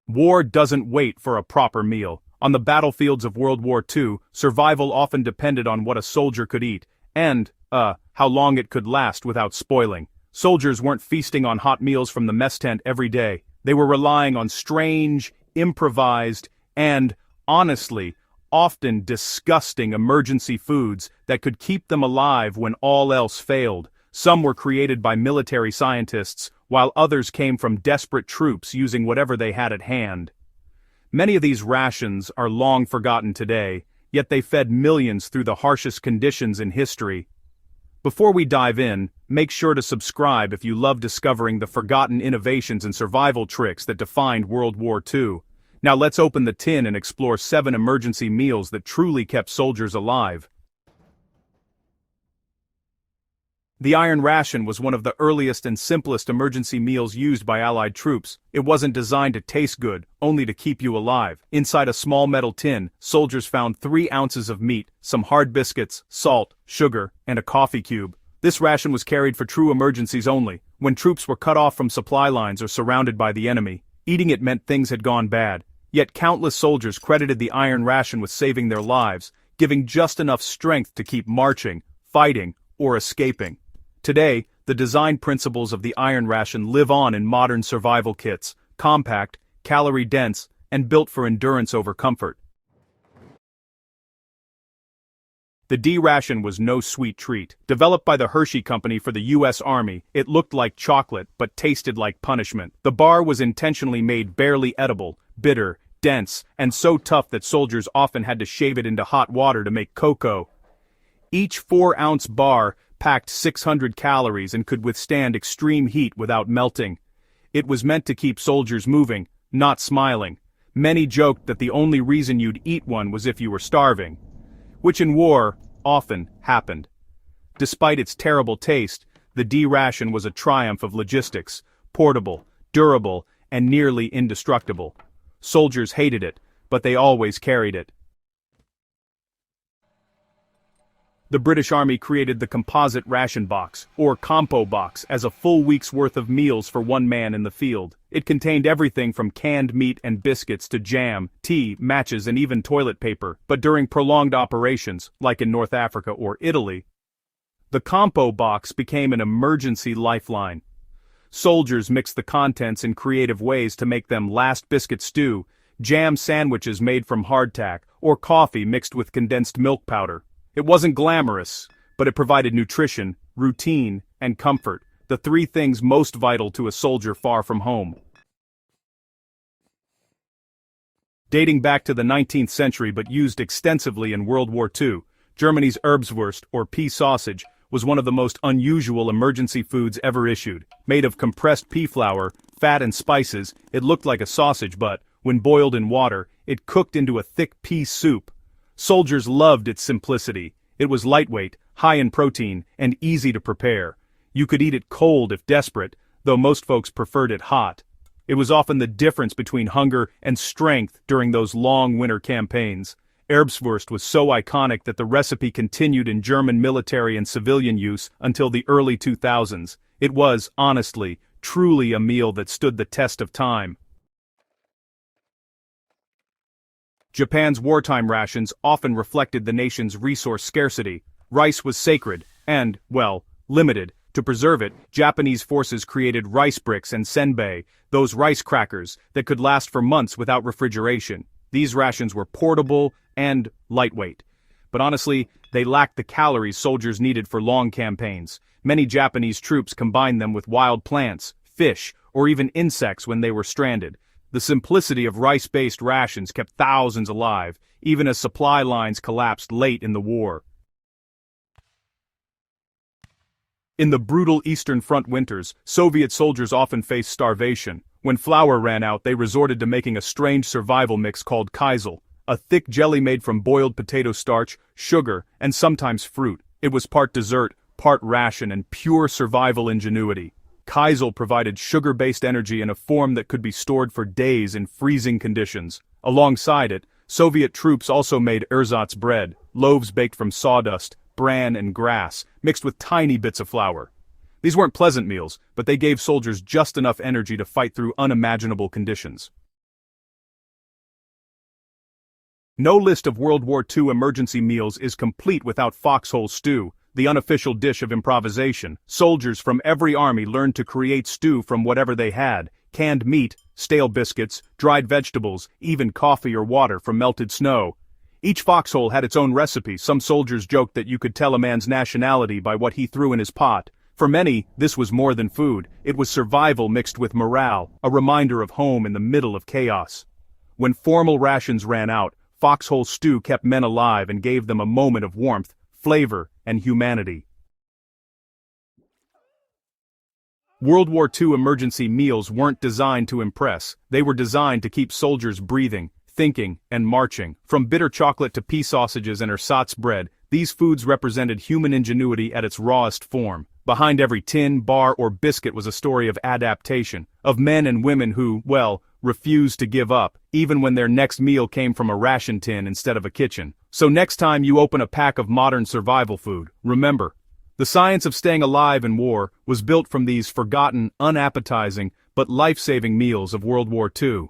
War doesn't wait for a proper meal. On the battlefields of World War II, survival often depended on what a soldier could eat, and, how long it could last without spoiling. Soldiers weren't feasting on hot meals from the mess tent every day. They were relying on strange, improvised, and, honestly, often disgusting emergency foods that could keep them alive when all else failed. Some were created by military scientists, while others came from desperate troops using whatever they had at hand. Many of these rations are long forgotten today, yet they fed millions through the harshest conditions in history. Before we dive in, make sure to subscribe if you love discovering the forgotten innovations and survival tricks that defined World War II. Now let's open the tin and explore 7 emergency meals that truly kept soldiers alive. The iron ration was one of the earliest and simplest emergency meals used by Allied troops. It wasn't designed to taste good, only to keep you alive. Inside a small metal tin, soldiers found 3 ounces of meat, some hard biscuits, salt, sugar, and a coffee cube. This ration was carried for true emergencies only, when troops were cut off from supply lines or surrounded by the enemy. Eating it meant things had gone bad. Yet countless soldiers credited the iron ration with saving their lives, giving just enough strength to keep marching, fighting, or escaping. Today, the design principles of the iron ration live on in modern survival kits, compact, calorie-dense, and built for endurance over comfort. The D ration was no sweet treat. Developed by the Hershey Company for the U.S. Army, it looked like chocolate but tasted like punishment. The bar was intentionally made barely edible, bitter, dense, and so tough that soldiers often had to shave it into hot water to make cocoa. Each 4-ounce bar packed 600 calories and could withstand extreme heat without melting. It was meant to keep soldiers moving, not smiling. Many joked that the only reason you'd eat one was if you were starving, which in war often happened. Despite its terrible taste, the D ration was a triumph of logistics, portable, durable, and nearly indestructible. Soldiers hated it, but they always carried it. The British Army created the composite ration box, or compo box, as a full week's worth of meals for one man in the field. It contained everything from canned meat and biscuits to jam, tea, matches, and even toilet paper. But during prolonged operations, like in North Africa or Italy, the compo box became an emergency lifeline. Soldiers mixed the contents in creative ways to make them last biscuit stew, jam sandwiches made from hardtack, or coffee mixed with condensed milk powder. It wasn't glamorous, but it provided nutrition, routine, and comfort, the 3 things most vital to a soldier far from home. Dating back to the 19th century but used extensively in World War II, Germany's Erbswurst, or pea sausage, was one of the most unusual emergency foods ever issued. Made of compressed pea flour, fat and spices, it looked like a sausage but, when boiled in water, it cooked into a thick pea soup. Soldiers loved its simplicity. It was lightweight, high in protein, and easy to prepare. You could eat it cold if desperate, though most folks preferred it hot. It was often the difference between hunger and strength during those long winter campaigns. Erbswurst was so iconic that the recipe continued in German military and civilian use until the early 2000s. It was, honestly, truly a meal that stood the test of time. Japan's wartime rations often reflected the nation's resource scarcity. Rice was sacred and, well, limited. To preserve it, Japanese forces created rice bricks and senbei, those rice crackers that could last for months without refrigeration. These rations were portable and lightweight. But honestly, they lacked the calories soldiers needed for long campaigns. Many Japanese troops combined them with wild plants, fish, or even insects when they were stranded. The simplicity of rice-based rations kept thousands alive, even as supply lines collapsed late in the war. In the brutal Eastern Front winters, Soviet soldiers often faced starvation. When flour ran out, they resorted to making a strange survival mix called Kaizel, a thick jelly made from boiled potato starch, sugar, and sometimes fruit. It was part dessert, part ration, and pure survival ingenuity. Kaizel provided sugar-based energy in a form that could be stored for days in freezing conditions. Alongside it, Soviet troops also made ersatz bread, loaves baked from sawdust, bran, and grass, mixed with tiny bits of flour. These weren't pleasant meals, but they gave soldiers just enough energy to fight through unimaginable conditions. No list of World War II emergency meals is complete without foxhole stew, the unofficial dish of improvisation. Soldiers from every army learned to create stew from whatever they had: canned meat, stale biscuits, dried vegetables, even coffee or water from melted snow. Each foxhole had its own recipe. Some soldiers joked that you could tell a man's nationality by what he threw in his pot. For many, this was more than food. It was survival mixed with morale, a reminder of home in the middle of chaos. When formal rations ran out, foxhole stew kept men alive and gave them a moment of warmth, flavor, and humanity. World War II emergency meals weren't designed to impress. They were designed to keep soldiers breathing, thinking, and marching. From bitter chocolate to pea sausages and ersatz bread, these foods represented human ingenuity at its rawest form. Behind every tin, bar, or biscuit was a story of adaptation, of men and women who, well, refused to give up, even when their next meal came from a ration tin instead of a kitchen. So next time you open a pack of modern survival food, remember, the science of staying alive in war was built from these forgotten, unappetizing, but life-saving meals of World War II.